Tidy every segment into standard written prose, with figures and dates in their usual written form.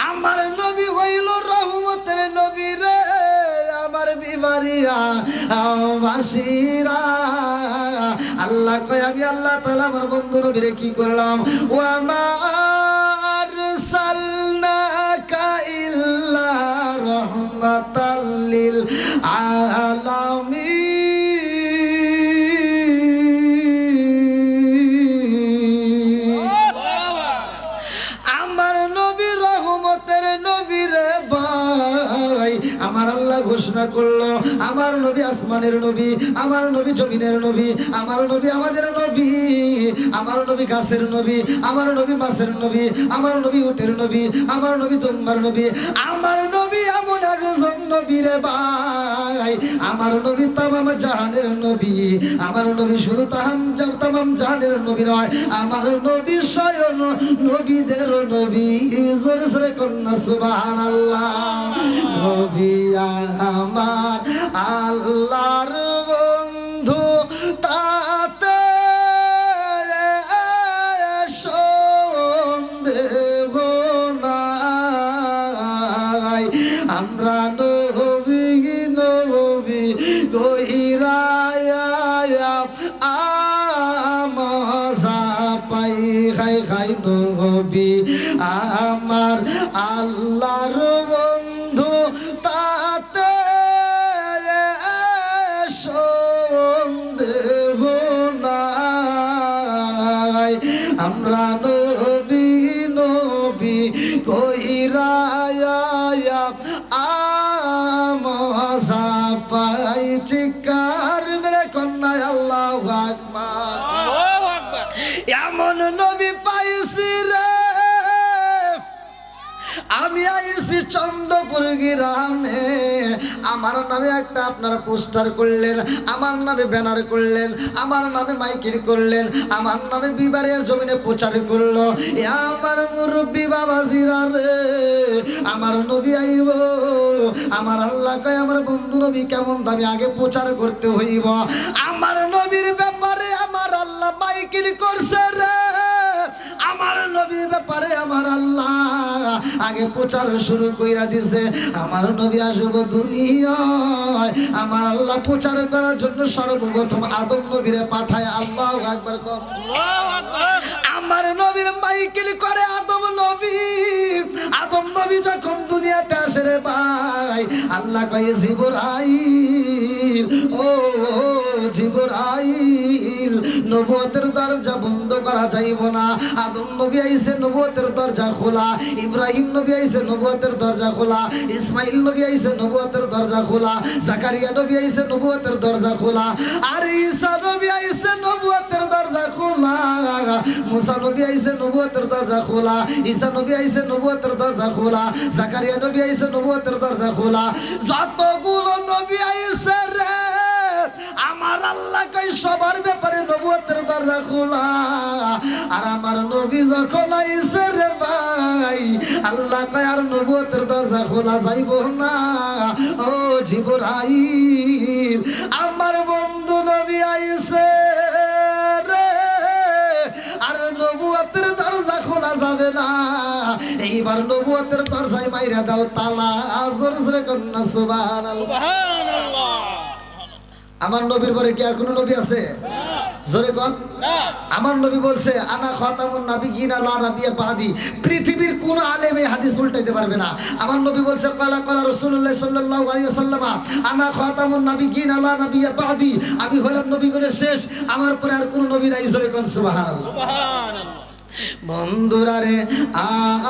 আমার নবী হইল রহমতের নবী রে আমার বিমারিয়া বাসিরা আল্লাহ কয় আমি আল্লাহ তাআলা আমার বন্ধু নবীরে কি করলাম ওয়া মা আরসালনাকা ইল্লা রাহমাতাল লিল আলামিন আমার আল্লাহ ঘোষণা করলো আমার নবী আসমানের নবী আমার নবী জমিনের নবী আমার নবী আমাদের নবী আমার নবী গাছের নবী আমার নবী মাছের নবী আমার নবী উটের নবী আমার নবী দুম্বার নবী আমার নবী এমন একজন নবী রে ভাই আমার নবী তামাম জাহানের নবী আমার নবী শুধু তামাম জাহানের নবী নয় আমার নবী স্বয়ং নবীদের নবী জোরে জোরে কন্যা সুবহানাল্লাহ নবী আমার আল্লাহর বন্ধু তাতে সন্দেহ নাই আমরা নবী নবী কইরায়া আমজা পাই খাই খাই নবী আমার আল্লাহর বন্ধু তাতে সন্দেহ নাই আমরা নবী নবী কইরায়া আমজা পাই চিৎকার মেরে কন্যা আল্লাহু আকবার এমন নবী পাইছি রে আমি আইছি চন্দ্রপুর গ্রামে আমার নামে একটা আপনারা পোস্টার করলেন আমার নামে ব্যানার করলেন আমার নামে মাইকিং করলেন আমার নামে বিবারের জমিনে প্রচার করলো আমার মুরব্বী বাবাজিরা রে আমার নবী আইব আমার আল্লাহ কয় আমার বন্ধু নবী কেমন দামি আগে প্রচার করতে হইব আমার নবীর ব্যাপারে আমার আল্লাহ মাইকিং করছে রে আমার নবীর ব্যাপারে আমার আল্লাহ আগে প্রচার শুরু কইরা দিছে আমার নবী আসব দুনিয়ায় আমার আল্লাহ প্রচার করার জন্য সর্বপ্রথম আদম নবীরে পাঠায় আল্লাহু আকবার আল্লাহু আকবার আমার নবীর মাইকিল করে আদম নবী যখন দুনিয়াতে আসে রে ভাই আল্লাহ কয় জিবরাইল ও জিবরাইল নবুয়তের দরজা বন্ধ করা যাইব না আদম নবী আইছে নবুয়তের দরজা খোলা ইব্রাহিম নবী আইছে নবুয়তের দরজা খোলা ইসমাইল নবী আইছে নবুয়তের দরজা খোলা জাকারিয়া নবী আইছে নবুয়তের দরজা খোলা আর ঈসা নবী আইছে নবুয়তের দরজা খোলা মুসা নবী আইছে নবুয়তের দরজা খোলা ঈসা নবী আইছে নবুয়তের দরজা খোলা জাকারিয়া নবী আইছে নবুয়তের দরজা খোলা যতগুলো নবী আইছে রে আমার আল্লাহ কই সবার ব্যাপারে নবুয়তের দরজা খোলা আর আমার নবী যখন আইছে রে ভাই আল্লাহ কই আর নবুয়তের দরজা খোলা যাইব না ও জিবরাইল আমার বন্ধু নবী আইছে রে আর নবুয়তের দরজা খোলা যাবে না এইবার নবুয়তের দরজায় মাইরা দাও তালা জোরে জোরে কন্যা সুবহানাল্লাহ আমার নবীর পরে কি আর কোন নবী আছে জোরে কোন আমার নবী বলছে আনা খাতামুন নাবিয়িন লা নাবিয়্যা বাদি পৃথিবীর কোন আলেম এই হাদিস উল্টাইতে পারবে না আমার নবী বলছে ক্বালা ক্বালা রাসূলুল্লাহ সাল্লাল্লাহু আলাইহি ওয়াসাল্লাম আনা খাতামুন নাবিয়িন লা নাবিয়্যা বাদি আমি হলাম নবীগণের শেষ আমার পরে আর কোন নবী নাই জোরে কোন সুবহানাল্লাহ সুবহানাল্লাহ বন্ধুরা রে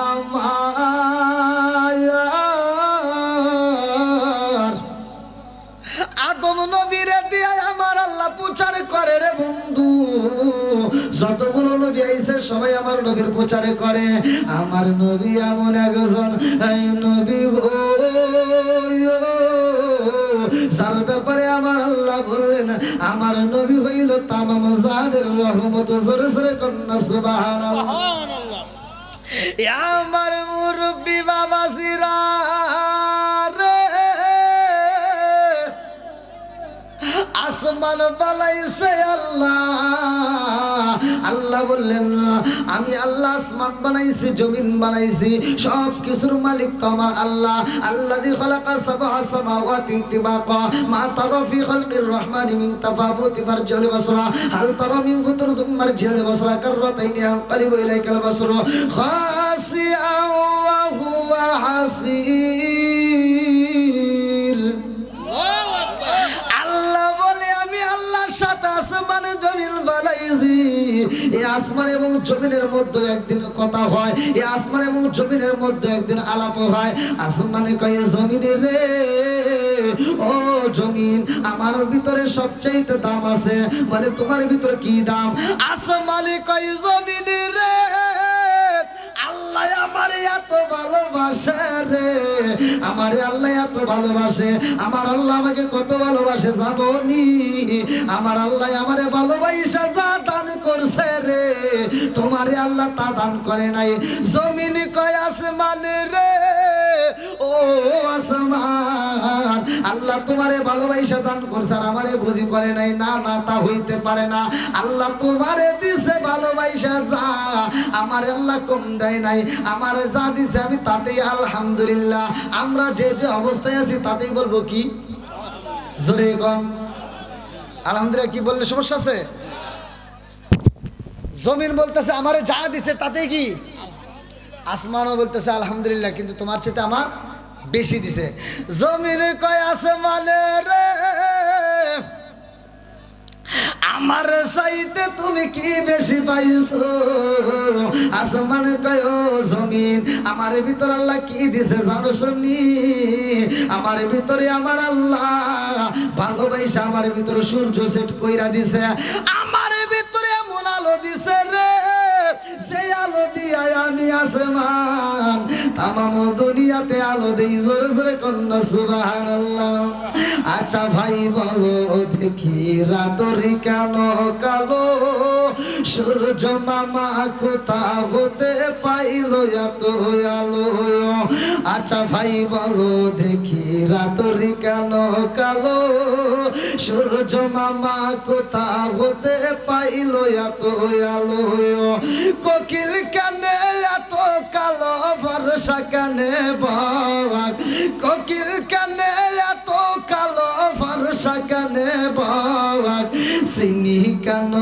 আমার আদম নবীরে দিয়ে আমার আল্লাহ প্রচার করে রে বন্ধু যতগুলো নবী আইছে সবাই আমার নবীর প্রচার করে আমার নবী এমন একজন নবী যার ব্যাপারে আমার আল্লাহ বললেন আমার নবী হইল তামাম জাহানের রহমত জোরে জোরে কন্যা সুবহানাল্লাহ আমার মুরব্বী বাবাজিরা আসমান বানাইছে আল্লাহ। আল্লাহ বললেন আমি আল্লাহ আসমান বানাইছি, জমিন বানাইছি, সব কিছুর মালিক তো আমার আল্লাহ। আল্লাযী খালাকা সাবআ সামাওয়াতি তিবাকা মা তারা ফি খালকির রহমানি মিন তাফাবুতি ফারজিল বাসরা হাল তারা মিন ফুতুর মারজিল বাসরা কাররাতাইনি আনকালিবু ইলাইকাল বাসরু খাসিআ ওয়া হুয়া হাসির। আল্লাহ বলে আমি আল্লাহর সাথে আসমান জমিন বানাইছি। এই আসমান এবং জমিনের মধ্যে একদিন কথা হয়, এই আসমান এবং জমিনের মধ্যে একদিন আলাপ হয়। আসমানে কয় জমিনে রে ও জমিন, আমার ভিতরে সবচাইতে দাম আছে। বলে তোমার ভিতরে কি দাম? আসমানে কয় জমিনে রে আল্লাহ আমার এত ভালোবাসে রে, আমার আল্লাহ এত ভালোবাসে। আমার আল্লাহ আমাকে কত ভালোবাসে জানো নি? আমার আল্লাহ আমারে ভালোবাসা যা দান করছে রে, তোমারে আল্লাহ তা দান করে নাই। জমিন কয় আসমান রে ও আসমান, আল্লাহ তোমারে ভালোবাসা দান করছে আর আমারে বুঝি করে নাই। না না, তা হইতে পারে না। আল্লাহ তোমারে দিছে ভালোবাসা যা, আমার আল্লাহ কম দেয় নাই। আমারে যা দিছে আমি তাতেই আলহামদুলিল্লাহ। আমরা যে যে অবস্থায় আছি তাতেই বলবো কি? জোরে কোন আলহামদুলিল্লাহ। কি বললে সমস্যা আছে? জমিন বলতেছে আমারে যা দিছে তাতেই কি? আসমানও বলতেছে আলহামদুলিল্লাহ, কিন্তু তোমার চেয়ে আমার বেশি দিছে। জমিন কয় আসমানে রে আমার চাইতে তুমি কি বেশি পাইছো? আসমান কয় ও জমিন, আমার ভিতর আল্লাহ কি দিছে জানো শুনি? আমার ভিতরে আমার আল্লাহ ভালোবাসা আমার ভিতরে সূর্য সেট কইরা দিছে। আমার ভিতরে এমন আলো দিছে রে, যে আলো দিয়া আমি আসমান তামাম দুনিয়াতে আলো দেই। জোরে জোরে কন্যা সুবহানাল্লাহ। আচ্ছা ভাই বলো দেখি রাতরি কেন কালো? সূর্য মামা কোথা হতে পাইল এত আলো? আচ্ছা ভাই বলো দেখি রাতরি কেন কালো? সূর্য মামা কোথা হতে পাইল এত আলো? কোকিল কানে এত কালো ভরসা কানে বাগ, কোকিল কানে এত কালো ভরসা কানে বাগ, চিনি কেন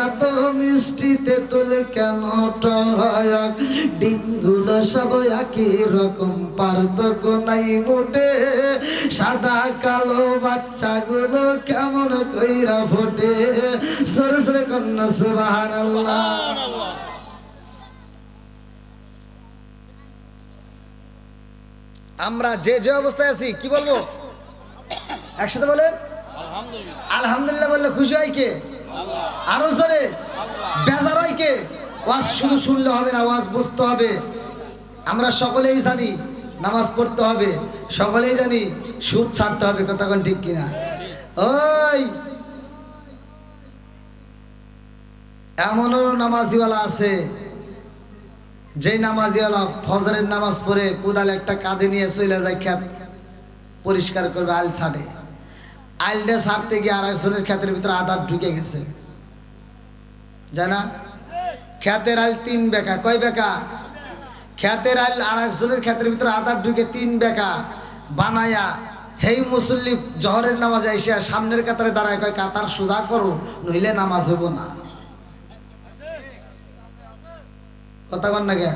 এত মিষ্টিতে তুলে কেন টক? ডিমগুলো সব একই রকম, পার্থক্য নাই মোটে। সাদা কালো বাচ্চাগুলো কেমন কইরা ফোটে? সরে সরে কন্যা সুবহানাল্লাহ। আমরা যে যে অবস্থায় আছি কি বলবো? একসাথে বলে আলহামদুলিল্লাহ। বললে খুশি হয় কে? আরো জোরে। বেজার হয় কে? ওয়াজ শুধু শুনলে হবে না, ওয়াজ বুঝতে হবে। আমরা সকলেই জানি নামাজ পড়তে হবে, সকলেই জানি সুদ ছাড়তে হবে। কথা কোন ঠিক কিনা? ওই এমনও নামাজিওয়ালা আছে, যেই নামাজিওয়ালা ফজরের নামাজ পড়ে কোদাল একটা কাঁধে নিয়ে চলে যায় ক্ষেত পরিষ্কার করবে, আইল ছাড়ে। আইলটা ছাড়তে গিয়ে আর একজনের ক্ষেতের ভিতরে আদার ঢুকে গেছে, জানা? ক্ষেতের আইল 3 বেকা। কয় বেকা? ক্ষেতের আইল আর একজনের ক্ষেতের ভিতরে আদার ঢুকে 3 বেকা বানায়া হেই মুসল্লি জহরের নামাজে এসে সামনের কাতারে দাঁড়ায়, কয় কাতার সোজা করো নইলে নামাজ হইব না। কথা বল না গে?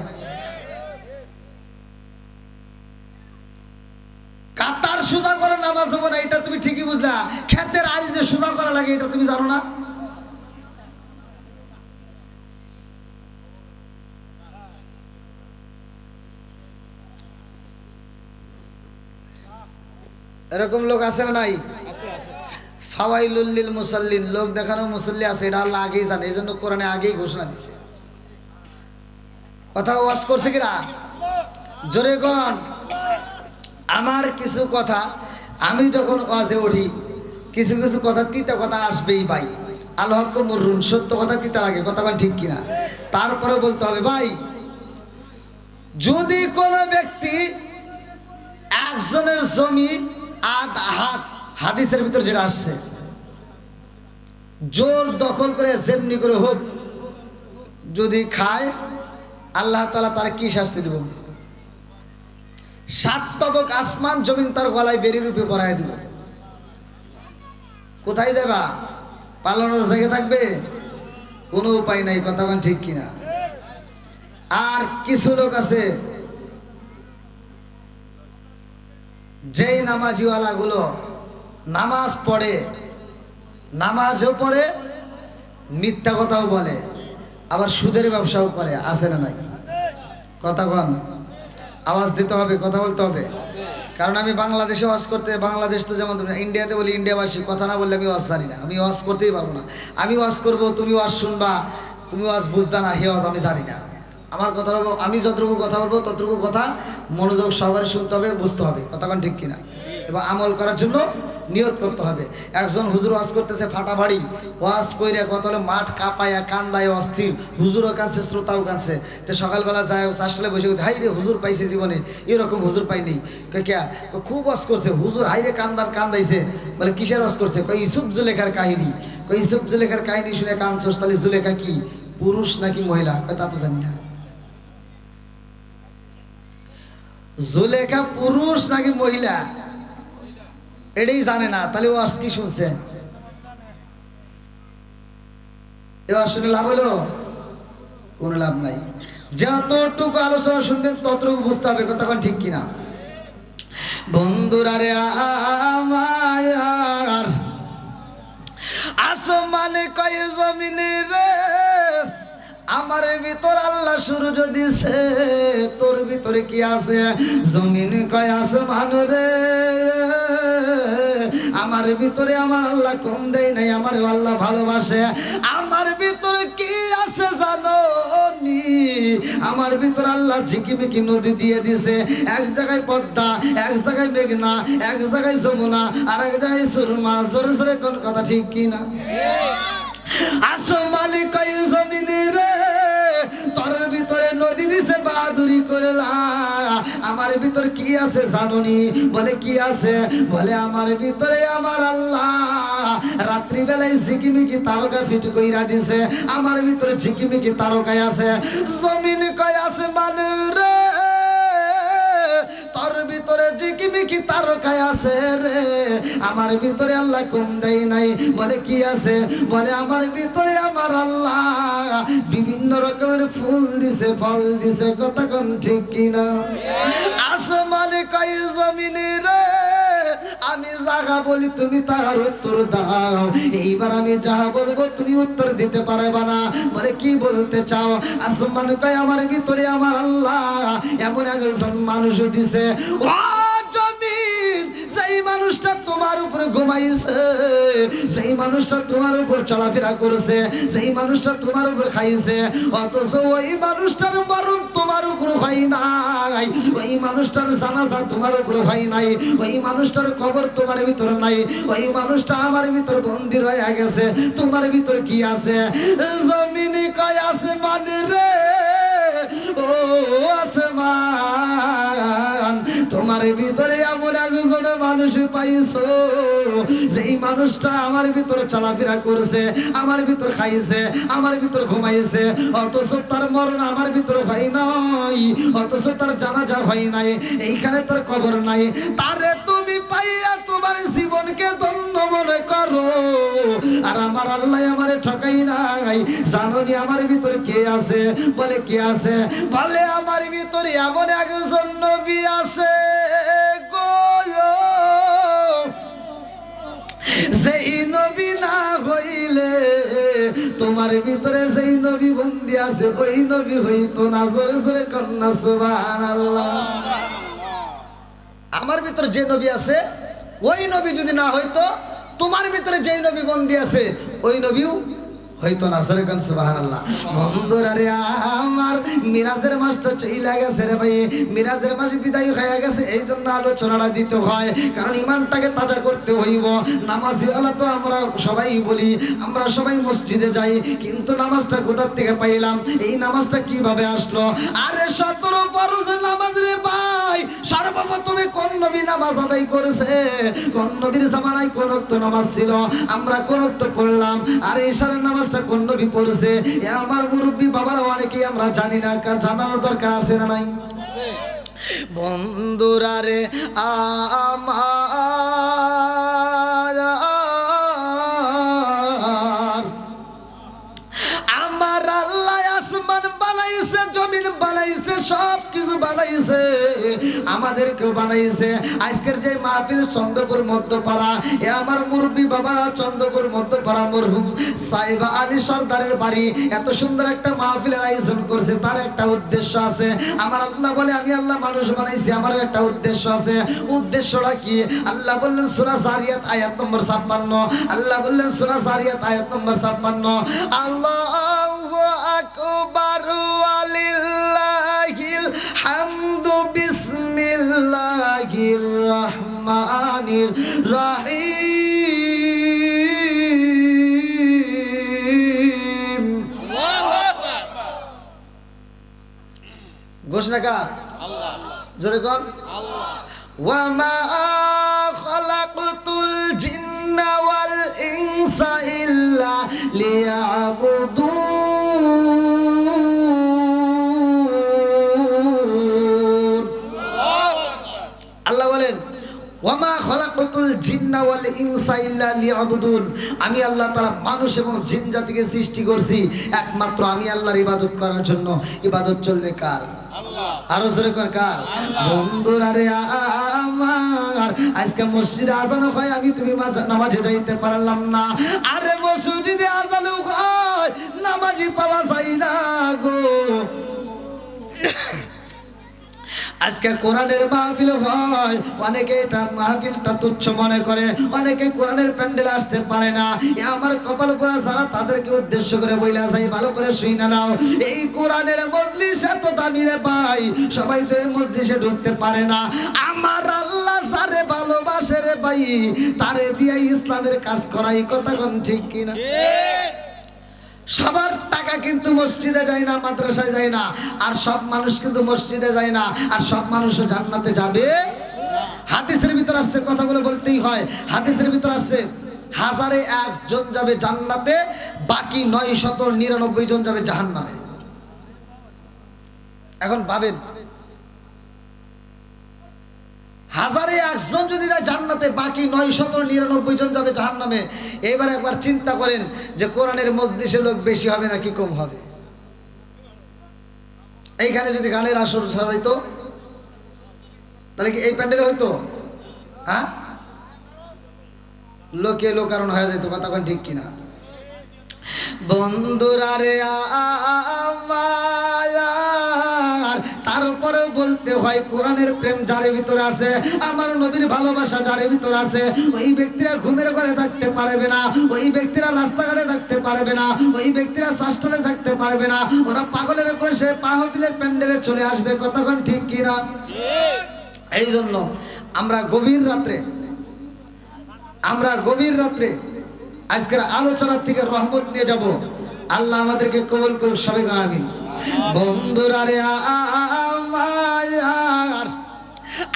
কাতার সোজা করে নামাজ হবো না, এটা তুমি ঠিকই বুঝলা। ক্ষেতের আইল যে সোজা করা লাগে এটা তুমি জানো না? এরকম লোক আছে না নাই? ফাওয়াইলুল লিল মুসাল্লিন, লোক দেখানো মুসল্লি আছে, এটা আল্লাহ আগেই জানে, এই জন্য কোরআনে আগেই ঘোষণা দিছে। কথা ওয়াজ করছে কিনা? জোরে কোন। আমার কিছু কথা আমি যখন ওয়াজে উঠি, কিছু কিছু কথা তিতা কথা আসবেই ভাই। আল্লাহ মুররুন, সত্য কথা তিতা লাগে। কথা বল ঠিক কিনা? তারপরে বলতে হবে ভাই, যদি কোনো ব্যক্তি একজনের জমি আধ হাত, হাদিসের ভিতর যেটা আসছে, জোর দখল করে যেমনি করে হোক যদি খায়, আল্লাহ তাআলা তার কি শাস্তি দেব? 7 তবক আসমান জমিন তার গলায় বেরি রূপে পরায় দিব। কোথায় দেবা? পালানোর জায়গা থাকবে? কোনো উপায় নাই। কথা বলেন ঠিক কিনা? আর কিছু লোক আছে যেই নামাজিওয়ালা গুলো নামাজ পড়ে, নামাজও পড়ে, মিথ্যা কথাও বলে, আবার সুদের ব্যবসাও করে। আছে না নাই? কথা বল, আওয়াজ দিতে হবে, কথা বলতে হবে। কারণ আমি বাংলাদেশে ওয়াজ করতে, বাংলাদেশ তো যেমন ইন্ডিয়াতে বলি ইন্ডিয়াবাসী, কথা না বললে আমি ওয়াজ জানি না, আমি ওয়াজ করতেই পারবো না। আমি ওয়াজ করবো, তুমি ওয়াজ শুনবা, তুমি ওয়াজ বুঝবা না, হে ওয়াজ আমি জানি না। আমার কথা বলবো, আমি যতটুকু কথা বলবো ততটুকু কথা মনোযোগ সহকারে শুনতে হবে, বুঝতে হবে। কথা কোন ঠিক কিনা? এবং আমল করার জন্য নিয়ত করতে হবে। একজন হুজুর ওয়াজ করতেছে ফাটাফাড়ি, ওয়াজ কইরে কত হলো মাঠ কাঁপায়া কান্দায় অস্থির, হুজুরও কাঁদছে শ্রোতাও কাঁদছে। তো সকালবেলা যায় চাষটালে বসে হাই রে হুজুর পাইছে জীবনে, এরকম হুজুর পাইনি। কে খুব ওয়াজ করছে হুজুর, হাই রে কান্দাইছে। বলে কিসের ওয়াজ করছে? কই ইউসুফ জুলেখার কাহিনী। কই ইউসুফ জুলেখার কাহিনী শুনে কাঁদছস, তাহলে জুলেখা কি পুরুষ নাকি মহিলা? কই তা তো জানি না। জুলেখা পুরুষ নাকি মহিলা এটাই জানে না, তাহলে ও আজ কি শুনছে? এবার শুনে লাভ হলো? কোনো লাভ নাই। যতটুকু আলোচনা শুনবেন ততটুকু বুঝতে হবে। কথা কোন ঠিক কিনা? বন্ধুরা রে আমার, আসমানে কয় জমিনে রে, আমার ভিতর আল্লাহ সূর্য দিছে, তোর ভিতরে কি আছে? জমিনে কয় আসমান রে, আমার ভিতরে আমার আল্লাহ কম দেয় নাই, আমার আল্লাহ ভালোবাসে। আমার ভিতরে কি আছে জানো নি? আমার ভিতরে আল্লাহ ঝিকিমিকি নদী দিয়ে দিছে। এক জায়গায় পদ্মা, এক জায়গায় মেঘনা, এক জায়গায় যমুনা, আর এক জায়গায় সুরমা। জোরে জোরে কোন কথা ঠিক কিনা? আসমানে কয় জমিনে রে, তোর ভিতরে নদী দিছে বাহাদুরি করলা। আমার ভিতর কি আছে জানুনি? বলে কি আছে? বলে আমার ভিতরে আমার আল্লাহ রাত্রি বেলায় ঝিকিমিকি তারকা ফিট কইরা দিছে। আমার ভিতরে ঝিকিমিকি তারকায় আছে। জমিন কয় আছে মানে রে, তোর ভিতরে ঝিকিমিকি তারকায় আছে রে, আমার ভিতরে আল্লাহ কম দেয় নাই। বলে কি আছে? বলে আমার ভিতরে আমার আল্লাহ বিভিন্ন রকমের ফুল দিছে, ফল দিছে। কথা কোন ঠিক কিনা? আসমানে কয় জমিনে রে, আমি যাহা বলি তুমি তাহার উত্তর দাও। এইবার আমি যাহা বলবো তুমি উত্তর দিতে পারবে না। বলে কি বলতে চাও? আসমান কয় আমার ভিতরে আমার আল্লাহ এমন একজন মানুষ দিছে। ও জমিন, সেই মানুষটা তোমার উপরে ঘুমাইছে, সেই মানুষটা তোমার উপর চলাফেরা করছে, সেই মানুষটা তোমার উপর খাইছে, অথচ ওই মানুষটার মরণ তোমার উপর হয় নাই, ওই মানুষটার জানাজা তোমার উপর হয় নাই, ওই মানুষটার কবর তোমার ভিতর নাই, ওই মানুষটা আমার ভিতর বন্দী হয়ে গেছে। তোমার ভিতর কি আছে? জমিনে কয় আছে মানে রে, ও আসমান, তোমার ভিতরে এমন একজন মানুষ পাইছো, যেই মানুষটা আমার ভিতরে চলাফেরা করছে, আমার ভিতর খাইছে, আমার ভিতর ঘুমাইছে, অথচ তার মরণ আমার ভিতর হয় নাই, অথচ তার জানাজা হয় নাই, এইখানে তার কবর নাই। তারে তুমি পাইয়া তোমার জীবনকে ধন্য মনে করো, আর আমার আল্লাহ আমারে ঠকাই নাই। জানোনি আমার ভিতরে কে আছে? বলে কে আছে? বলে আমার ভিতরে এমন একজন নবী আছে গো, যেই নবী না হইলে তোমার ভিতরে যেই নবী বন্দী আছে ওই নবী হইতো না। জোরে জোরে কন্যা সুবহানাল্লাহ। আমার ভিতরে যে নবী আছে ওই নবী যদি না হইতো, তোমার ভিতরে যেই নবী বন্দী আছে ওই নবীও হইতো না। জোরে কন্যা সুবহানাল্লাহ। বন্ধুরা রে আমার, মিরাজের মাস তো চইলা গেছে রে ভাই, মিরাজের মাস বিদায় হয়ে গেছে। এই জন্য আলোচনাটা দিতে হয়, কারণ ইমানটাকে তাজা করতে হইব। নামাজিওয়ালা তো আমরা সবাই বলি, আমরা সবাই মসজিদে যাই, কিন্তু নামাজটা কোথার থেকে পাইলাম? এই নামাজটা কিভাবে আসলো? আরে 17 ফরজ নামাজ রে ভাই, সর্বপ্রথম সর্বপ্রথমে কোন নবী নামাজ আদায় করেছে? কোন নবীর জামানায় কোন ওয়াক্ত নামাজ ছিল? আমরা কোন ওয়াক্ত পড়লাম? আর ঈশার নামাজটা কোন নবী পড়েছে? এ আমার মুরব্বী বাবারা অনেকেই আমরা জানি না, জানানোর দরকার আছে না নাই? বন্ধুরা রে আমার আল্লাহ আসমান বানাইছে, জমিন বানাইছে, সব কিছু বানাইছে, আমাদেরকেও বানাইছে। আজকের যে মাহফিল চন্দ্রপুর মধ্যপাড়া, এ আমার মুরব্বী বাবারা চন্দ্রপুর মধ্যপাড়া মরহুম সাইবা আলী সরদারের বাড়ি এত সুন্দর একটা মাহফিলের আয়োজন করছে, তার একটা উদ্দেশ্য আছে। আমার আল্লাহ বলে আমি আল্লাহ মানুষ বানাইছি, আমারও একটা উদ্দেশ্য আছে। উদ্দেশ্যটা কি? আল্লাহ বললেন সূরা জারিয়াত আয়াত নম্বর 56, আল্লাহ বললেন সূরা জারিয়াত আয়াত নম্বর 56, আল্লাহু আকবার ওয়ালিল্লাহিল হামদু বিসমিল্লাহির রহমানির রহিম। ঘোষণাকার আল্লাহ, জোরে কর আল্লাহ। ওয়া মা খালাকতুল জিন্না ওয়াল ইনসা ইল্লা লিয়াবুদুন। আল্লাহ বলেন ওয়া মা খালাকতুল জিন্না ওয়াল ইনসা ইল্লা লিয়াবুদুন, আমি আল্লাহ তাআলা মানুষ এবং জিন জাতিকে সৃষ্টি করছি একমাত্র আমি আল্লাহর ইবাদত করার জন্য। ইবাদত চলবে কার? আল্লাহ। আরো জোরে কর কার? বন্ধুরা রে আমার আজকে মসজিদে আযান হয়, আমি তুমি নামাজে যাইতে পারলাম না। আরে মসজিদে আযান হয়, নামাজি পাওয়া যায় না গো। আজকে কোরআনের মাহফিল হয়, অনেকে এটা মাহফিলটা তুচ্ছ মনে করে, অনেকে কোরআনের প্যান্ডেলে আসতে পারে না। আমার কপাল পোড়া যারা, তাদেরকে উদ্দেশ্য করে বইলা যাই, ভালো করে শুই না নাও। এই কোরআনের মজলিস এত দামি রে ভাই, সবাই তো এই মজলিসে ঢুকতে পারে না। আমার আল্লাহ যারে ভালোবাসে রে ভাই, তারে দিয়ে ইসলামের কাজ করাই, কথা কোন ঠিক কিনা? সবার টাকা কিন্তু মসজিদে যায় না, মাদ্রাসায় যায় না, আর সব মানুষ কিন্তু মসজিদে যায় না, আর সব মানুষ জান্নাতে যাবে। হাদিসের ভিতর আসছে, কথাগুলো বলতেই হয়, হাদিসের ভিতর আসছে 1001 জন যাবে জান্নাতে, বাকি 999 জন যাবে জাহান্নামে। এখন ভাবেন 1001 জন যদি যায় জান্নাতে, বাকি 999 জন যাবে জাহান্নামে। এবার একবার চিন্তা করেন যে কোরআনের মজলিসে লোক বেশি হবে নাকি কম হবে? এইখানে যদি গানের আসর সাজাইতো তাহলে কি এই প্যান্ডেলে হইতো? হ্যাঁ, লোকে লোকারণ হয়ে যেত, কথা কোন ঠিক কিনা? বন্ধুরা রে আমার, তারপরে বলতে হয় কোরআনের প্রেম যার ভিতরে আছে, আমার নবীর ভালোবাসা যার ভিতরে আছে, ওই ব্যক্তিরা ঘুমের ঘরে থাকতে পারবে না, ওই ব্যক্তিরা রাস্তাঘাটে থাকতে পারবে না, ওই ব্যক্তিরা শাস্ত্রে থাকতে পারবে না, ওরা পাগলের বসে মাহফিলের প্যান্ডেলে চলে আসবে, কতক্ষণ ঠিক কিনা? এই জন্য আমরা গভীর রাত্রে আজকের আলোচনার থেকে রহমত নিয়ে যাব। আল্লাহ আমাদেরকে কবুল করুন, সবাই আমিন। বন্ধুরা রে আমার,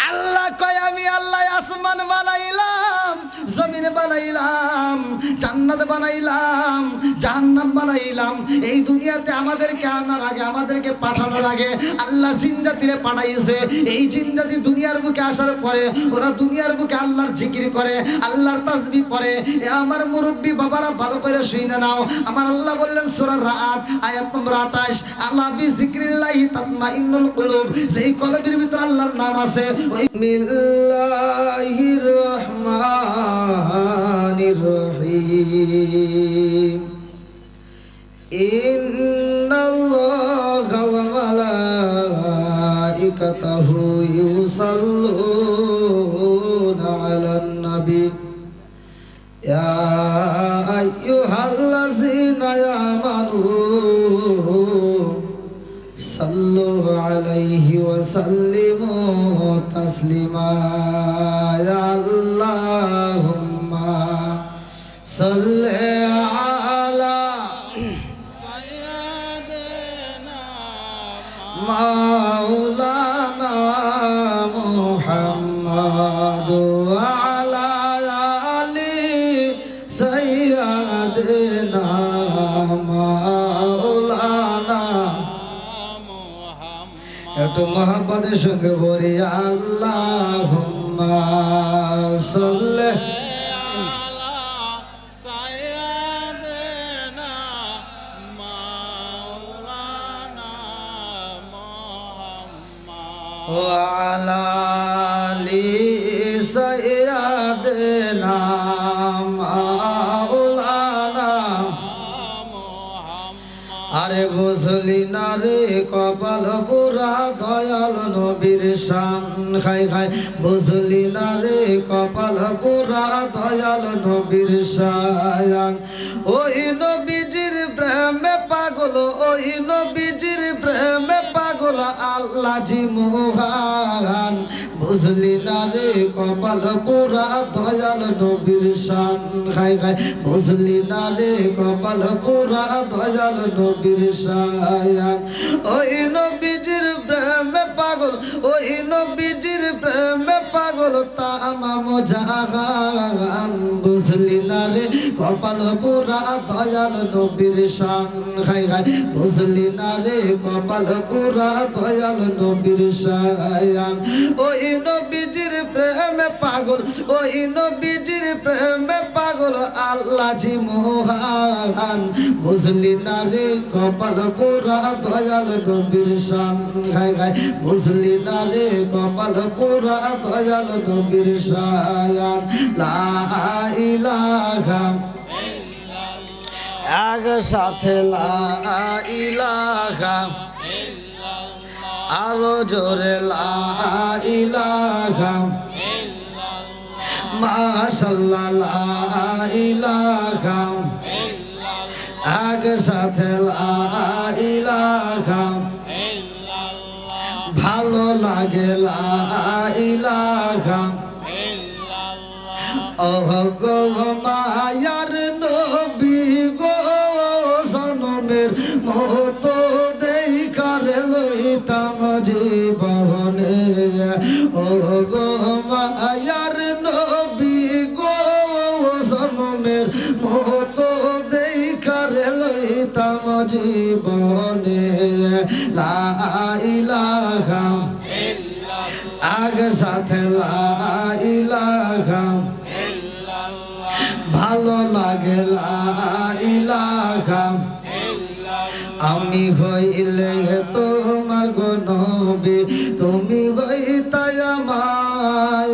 আল্লাহ কয় আমি আল্লাহ আসমান বানাইলাম, জমিন বানাইলাম, জান্নাত বানাইলাম, জাহান্নাম বানাইলাম। এই দুনিয়াতে আমাদেরকে আনার আগে, আমাদেরকে পাঠানোর আগে আল্লাহ জিনজাতিরে পাঠাইছে। এই জিনজাতি দুনিয়ার বুকে আসার পরে ওরা দুনিয়ার বুকে আল্লাহর জিকির করে, আল্লাহর তাসবিহ করে। এ আমার মুরব্বী বাবারা ভালো করে শুনে নাও। আমার আল্লাহ বললেন সূরা রাআদ আয়াত নম্বর 28, আল্লাহ বিযিকরিল্লাহি তাতমাইন্নুল কুলুব, যেই কলবের ভিতর আল্লাহর নাম আছে। বিসমিল্লাহির রহমানির রহিম, ইন্নাল্লাহা ওয়া মালাইকাতাহু ইউসাল্লুনা আলান নবী ইয়া আইয়ুহাল্লাযীনা আমানু সাল্লু আলাইহি ওয়া সাল্লিমু তাসলিমা। আল্লাহুম্মা সাল্লি আলা সাইয়্যিদিনা মাওলানা মুহাম্মদ আলা আলি সাইয়্যিদিনা মাওলানা একটু মোহাম্মদের সঙ্গে বলি আল্লাহুম্মা সাল্লি وعلى آل سيدنا مولانا আরে বুঝলি না রে কপাল পুরা দয়াল নবীর শান খাই খাই বুঝলি না রে কপাল পুরা দয়াল নবীর শান ওই নবীজির প্রেমে পাগল ওই নবীজির প্রেমে পাগল আল্লাহ জি মোহান বুঝলি না রে কপাল পুরা দয়াল নবীর শান খাই খাই বুঝলি না রে কপাল পুরা দয়াল নবীর শান ওই নবীজির প্রেমে পাগল ওই নবীজির প্রেমে পাগল তামাম জাহান বুঝলি না রে কপাল পুরা দয়াল নবীর শান খাই খাই বুঝলি না রে কপাল পুরা দয়াল নবীর শান ওই নবীজির প্রেমে পাগল ওই নবীজির প্রেমে পাগল আল্লাহ জি মোহান বুঝলি না রে কপাল পুরা দয়াল নবীর শান খাই খাই বুঝলি না রে কপাল পুরা দয়াল নবীর শান লা ইলাহা এক সাথে লা ইলাহা আরো জোরে লা ইলাহা মাশাআল্লাহ লা ইলাহা এক সাথে লা ইলাহা ভালো লাগে লা ইলাহা ওহ গো মায়ার নবী গো সনমের মতো দেখার লইতাম জীবনে ওহ গো মায়ার নবী গো সনমের মতো দেখার লইতাম জীবনে লা ইলাহা আগ সাথে লা ইলাহা ভালো লাগে লা ইলাহা আমি হইলে তোমার গো নবী তুমি হইতায় আমার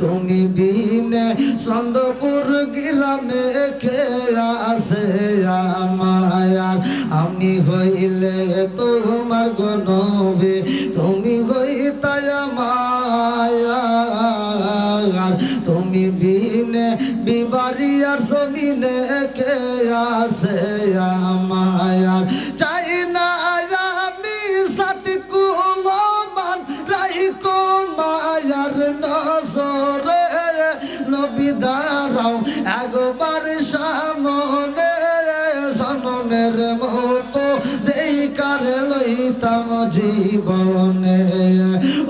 তুমি বিনে চন্দ্রপুর গ্রামে খেয়া আছে আমার আমি হইলে তোমার গো নবী তুমি হইতায় আমার তুমি বিনে বিবারিয়ার জমিনে কে আছে আমার চাই না আমি সাথে কুলমান রাইকো মায়ার নজরে নবী দাঁড়াও একবার সামনে সনমের মতো দেখার লইতাম জীবনে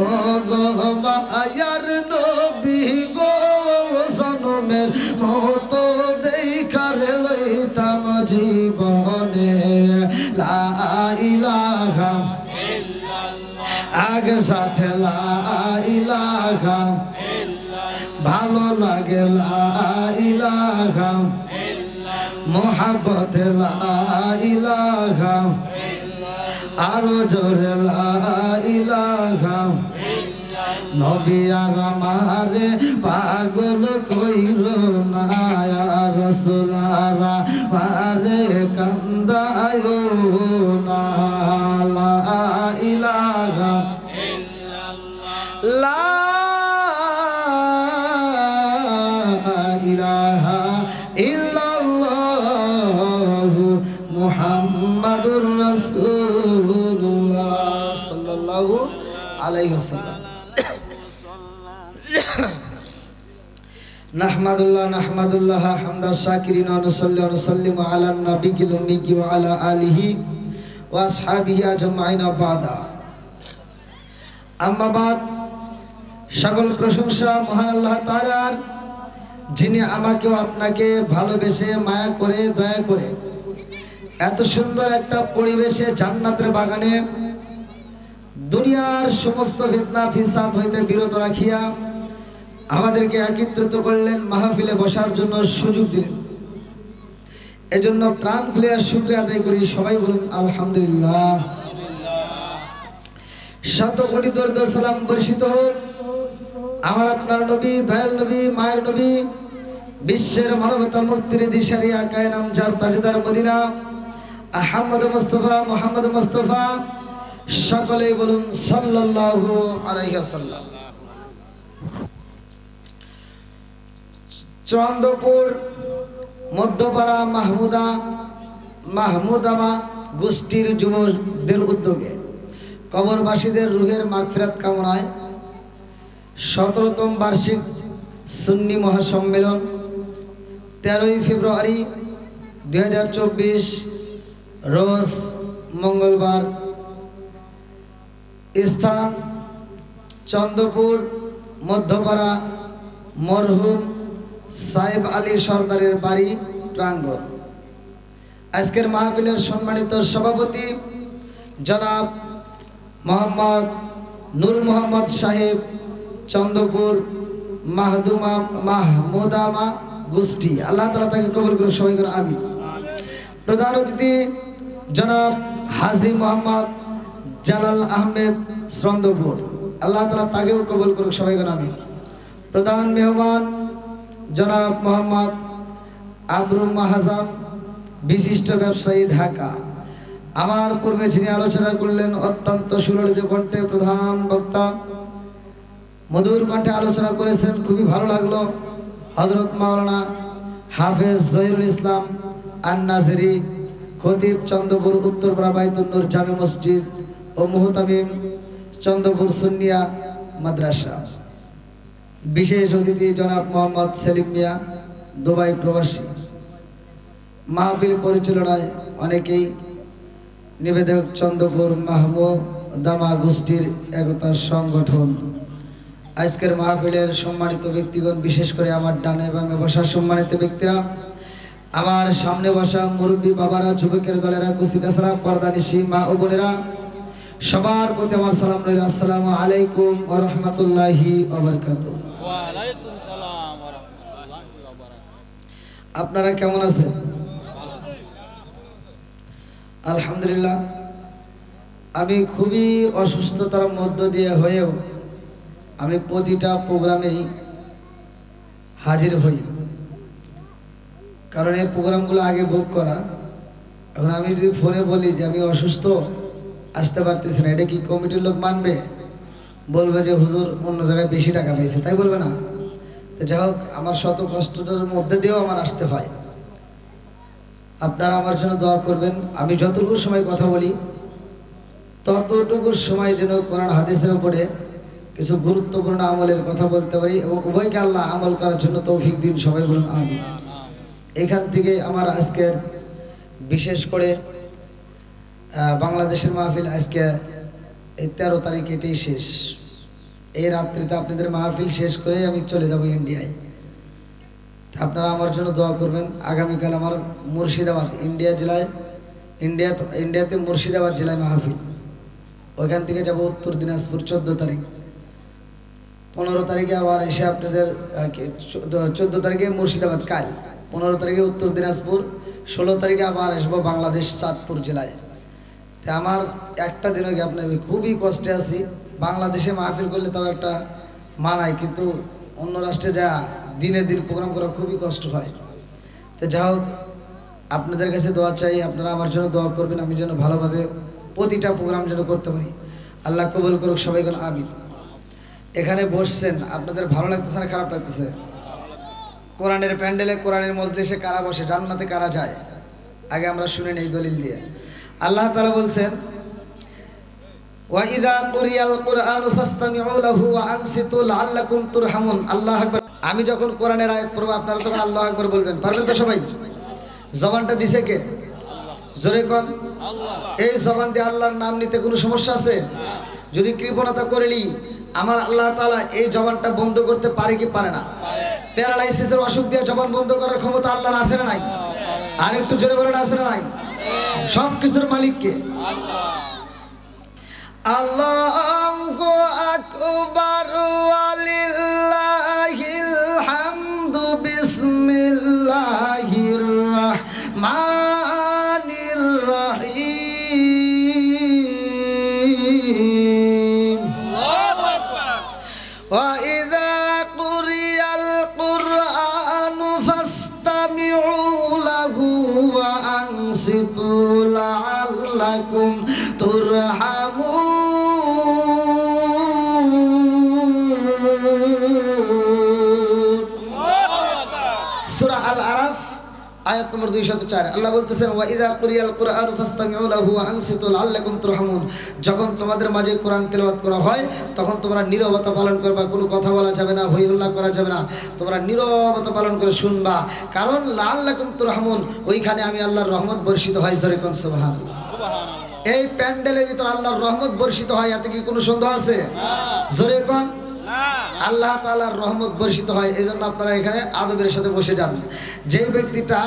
ও গো মায়ার নবী গো সনমের মতো দেখার লইতাম জীবনে লা ইলাহা আগে সাথে লা ইলাহা ভালো লাগে লা ইলাহা মোহাব্বত লা ইলাহা আরো জোরে লা ইলাহা নবী আর আমারে পাগল কইল না রাসূলুল্লাহ পারে কান্দায় না লা ইলাহা লা ইলাহা ইল্লাল্লাহ মুহাম্মাদুর রাসূলুল্লাহ সাল্লাল্লাহু আলাইহি ওয়াসাল্লাম নাহমাদুল্লাহ হামদা শাকিরিন ওয়া নুসাল্লি ওয়া নুসাল্লিমু আলা নাবিয়িল উম্মি ওয়া আলা আলিহি ওয়া আসহাবিহি আজমাইন বাদা আম্মা বাদ সকল প্রশংসা মহান আল্লাহ তাআলার, যিনি আমাকেও আপনাকে ভালোবেসে মায়া করে দয়া করে এত সুন্দর একটা পরিবেশে জান্নাতের বাগানে দুনিয়ার সমস্ত ফিতনা ফিসাদ হইতে বিরত রাখিয়া আমাদেরকে একত্রিত করলেন, মাহফিলে বসার জন্য সুযোগ দিলেন। এজন্য প্রাণ খুলে শুকরিয়া আদায় করি। সবাই বলুন আলহামদুলিল্লাহ। শত কোটি দরুদ সালাম বর্ষিত হোক আমার আপনার নবী, দয়াল নবী, মায়ের নবী, বিশ্বের মানবতা মুক্তির দিশারি আকায়ে নাম যার তাজদার মদিনা আহমদ মুস্তাফা মুহাম্মদ মুস্তাফা, সকলেই বলুন সাল্লাল্লাহু আলাইহি ওয়াসাল্লাম। চন্দ্রপুর মধ্যপাড়া মাহমুদামা গোষ্ঠীর যুবকদের উদ্যোগে কবরবাসীদের রুহের মাগফিরাত কামনায় 17তম বার্ষিক সুন্নি মহাসম্মেলন 13ই ফেব্রুয়ারি 2024 রোজ মঙ্গলবার, স্থান চন্দ্রপুর মধ্যপাড়া মরহুম সাহেব আলী সরদারের বাড়ি প্রাঙ্গণ। আজকের মাহফিলের সম্মানিত সভাপতি জনাব মোহাম্মদ নূর মোহাম্মদ সাহেব, চন্দ্রপুর মাহমুদামা গোষ্ঠী, আল্লাহ তাআলা তাকে কবুল করুন, সবাই করে আমিন। প্রধান অতিথি জনাব হাজী মোহাম্মদ জালাল আহমেদ, চন্দ্রপুর, আল্লাহ তাআলা তাকেও কবুল করুন, সবাই করে আমিন। প্রধান মেহমান জনাব মোহাম্মদ আবরুল মাহাজান, বিশিষ্ট ব্যবসায়ী, ঢাকা। আমার পূর্বে যিনি আলোচনা করলেন অত্যন্ত সুললিত কণ্ঠে প্রধান বক্তা মধুর কণ্ঠে আলোচনা করেছেন, খুবই ভালো লাগলো। হযরত মাওলানা হাফেজ জহিরুল ইসলাম আন-নাজেরি, খতিব চন্দ্রপুর উত্তরপাড়া বাইতুন নূর জামে মসজিদ ও মুহতামিম চন্দ্রপুর সুন্নিয়া মাদ্রাসা। বিশেষ অতিথি জনাব মোহাম্মদ সেলিম মিয়া, দুবাই প্রবাসী। মাহফিল পরিচালনায় অনেকেই, নিবেদক চন্দ্রপুর মাহমুদামা গোষ্ঠীর একতা সংগঠন। আজকের মাহফিলের সম্মানিত ব্যক্তিগণ, বিশেষ করে আমার ডানে বামে বসা সম্মানিত ব্যক্তিরা, আমার সামনে বসা মুরব্বী বাবারা, যুবকের দলেরা, কুচিকাছাড়া, পর্দানিশী মা ও বোনেরা, সবার প্রতি আমার সালাম রইল। আসসালামু আলাইকুম ওয়া রাহমাতুল্লাহি ওয়া বারাকাতুহু। ওয়া আলাইকুম সালাম ওয়া রাহমাতুল্লাহি ওয়া বারাকাতুহু। আপনারা কেমন আছেন? আলহামদুলিল্লাহ। আমি খুবই অসুস্থতার মধ্য দিয়ে হয়েও আমি প্রতিটা প্রোগ্রামেই হাজির হই, কারণ এই প্রোগ্রামগুলো আগে বুক করা। এখন আমি যদি ফোনে বলি যে আমি অসুস্থ, আসতে পারতেছি না, এটা কি কমিটির লোক মানবে? বলবে যে হুজুর অন্য জায়গায় বেশি টাকা পেয়েছে, তাই বলবে না? তো যাই হোক, আমার শত কষ্টটার মধ্যে দিয়েও আমার আসতে হয়। আপনারা আমার জন্য দোয়া করবেন। আমি যতটুকু সময় কথা বলি ততটুকু সময় যেন কোরআন হাদিসের উপরে কিছু গুরুত্বপূর্ণ আমলের কথা বলতে পারি, এবং উভয়কে আল্লাহ আমল করার জন্য তৌফিক দিন, সবাই বলুন আমিন। এখান থেকে আমার আজকের বিশেষ করে বাংলাদেশের মাহফিল আজকে এই 13 তারিখ, এটাই শেষ। এই রাত্রিতে আপনাদের মাহফিল শেষ করে আমি চলে যাব ইন্ডিয়ায়। আপনারা আমার জন্য দোয়া করবেন। আগামীকাল আমার মুর্শিদাবাদ, ইন্ডিয়াতে মুর্শিদাবাদ জেলায় মাহফিল। ওইখান থেকে যাব উত্তর দিনাজপুর 14 তারিখ। 15 তারিখে আবার এসে আপনাদের 14 তারিখে মুর্শিদাবাদ কাল, 15 তারিখে উত্তর দিনাজপুর, 16 তারিখে আবার আসবো বাংলাদেশ চাঁদপুর জেলায়। তা আমার একটা দিনও গ্যাপ নেই, খুবই কষ্টে আছি। বাংলাদেশে মাহফিল করলে তাও একটা মানায়, কিন্তু অন্য রাষ্ট্রে যা দিনের দিন প্রোগ্রাম করা খুবই কষ্ট হয়। তো যাই হোক, আপনাদের কাছে দোয়া চাই, আপনারা আমার জন্য দোয়া করবেন, আমি যেন ভালোভাবে প্রতিটা প্রোগ্রাম যেন করতে পারি। আল্লাহ কবুল করুক, সবাই বলুন আমিন। এখানে বসছেন, আপনাদের ভালো লাগতেছে না খারাপ লাগতেছে? কোরআনের প্যান্ডেলে, কোরআনের মজলিসে কারা বসে, জান্নাতে কারা যায়? আগে আমরা শুনে নেই দলিল দিয়ে। আল্লাহ তাআলা বলছেন, ওয়া ইযা কুরিয়াল কুরআনু ফাসতামিউ লাহু ওয়া আনসিতু লাআল্লাকুম তুরহামুন। আল্লাহু আকবার। আমি যখন কোরআনের আয়াত পড়ব আপনারা তখন আল্লাহু আকবার বলবেন, পারবেন তো সবাই? জবানটা দিছে কে? জোরে কোন আল্লাহ। এই জবান দিয়ে আল্লাহর নাম নিতে কোনো সমস্যা আছে? যদি কৃপণতা করিলি আমার আল্লাহ তাআলা এই জবানটা বন্ধ করতে পারে কি পারে না? প্যারালাইসিসের অসুখ দিয়ে জবান বন্ধ করার ক্ষমতা আল্লাহর আছে না নাই? আর একটু জোরে বলেন আছে না নাই? সব কিছুর মালিক কে? আল্লাহু আকবার ওয়ালিল্লাহিল হামদু বিসমিল্লাহির রাহমানির রহিম আল্লাহু আকবার ওয়া ইযা কুরিয়াল কুরআনু ফাসতামিউ লাহু ওয়া আনসিতু লাআল্লাকুম তুরহামুন সূরা আল আরাফ আয়াত নম্বর 204 আল্লাহ বলতেছেন ওয়া ইযা কুরিয়াল কুরআনু ফাসতামিউ লাহু ওয়া আনসিতু লাআল্লাকুম তুরহামুন যখন তোমাদের মাঝে কোরআন তেলাওয়াত করা হয় তখন তোমরা নীরবতা পালন করবা কোনো কথা বলা যাবে না হই হল্লা করা যাবে না তোমরা নীরবতা পালন করে শুনবা কারণ লাআল্লাকুম তুরহামুন ওইখানে আমি আল্লাহর রহমত বর্ষিত হয় জোরে কোন সুবহানাল্লাহ সুবহানাল্লাহ এই প্যান্ডেলের ভিতর আল্লাহর রহমত বর্ষিত হয় এতে কি কোনো সন্দেহ আছে না জোরে কোন আল্লাহ তাআলার রহমত বর্ষিত হয় এইজন্য আপনারা এখানে আদবের সাথে বসে যান যে ব্যক্তিটা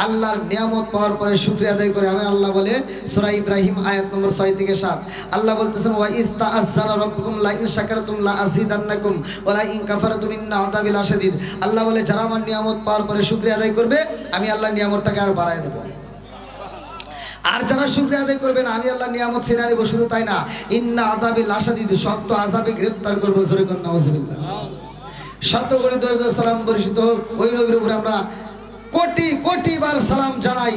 আল্লাহর নিয়ামত পাওয়ার পরে শুকরিয়া আদায় করে আমি আল্লাহ বলে সূরা ইব্রাহিম আয়াত নম্বর 6 থেকে 7 আল্লাহ বলতেছেন ওয়া ইস্তাআযানা রাব্বুকুম লা ইন শাকারতুম লা আযীদান্নাকুম ওয়া লা ইন কাফারতুম ইন্না আযাবি লাশাদীদ আল্লাহ বলে যারা আমার নিয়ামত পাওয়ার পরে শুকরিয়া আদায় করবে আমি আল্লাহ নিয়ামতটাকে আর বাড়ায় দেব আর যারা শুকরিয়া আদায় করবে না আমি আল্লাহ নিয়ামত ছিনিয়ে নেব শুধু তাই না ইন্না আযাবি লাশাদীদ শক্ত আযাবে গ্রেফতার করব জোরে কোন নাউযুবিল্লাহ শত কোটি দরুদ ও সালাম বর্ষিত হোক ওই নবীর উপরে আমরা কোটি কোটি বার সালাম জানাই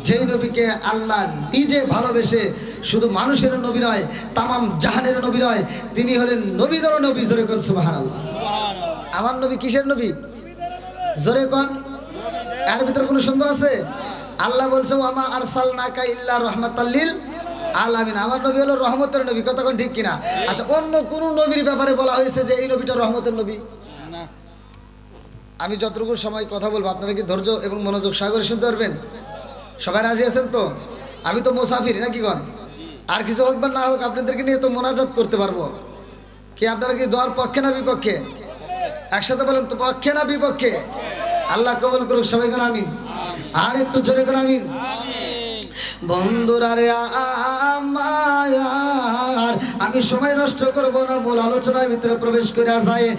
যেই নবীকে আল্লাহ নিজে ভালোবেসে শুধু মানুষের নবী নয় তামাম জাহানের নবী নয় তিনি হলেন নবীদের নবী জোরে কোন সুবহানাল্লাহ সুবহানাল্লাহ আমার নবী কিসের নবী জোরে কোন এর ভিতর কোনো সন্দেহ আছে আল্লাহ বলছে ওয়ামা আরসালনাকা ইল্লা রাহমাতাল লিল আলামিন আমার নবী হলো রহমতের নবী কথা কোন ঠিক কিনা আচ্ছা অন্য কোন নবীর ব্যাপারে বলা হয়েছে যে এই নবীটা রহমতের নবী না আমি যতটুকু সময় কথা বলবো আপনারা কি ধৈর্য এবং মনোযোগ সহকারে শুনতে পারবেন সবাই রাজি আছেন তো আমি তো মুসাফির নাকি কোন আর কিছু হোক বা না হোক আপনাদেরকে নিয়ে তো মোনাজাত করতে পারবো কি আপনারা কি দোয়ার পক্ষে না বিপক্ষে একসাথে বলেন তো পক্ষে না বিপক্ষে আল্লাহ কবুল করুক সবাই কোন আমিন আর একটু জোরে কোন আমিন বন্ধুরা রে আমার আমি সময় নষ্ট করব না মূল আলোচনার ভিতরে প্রবেশ করে যায়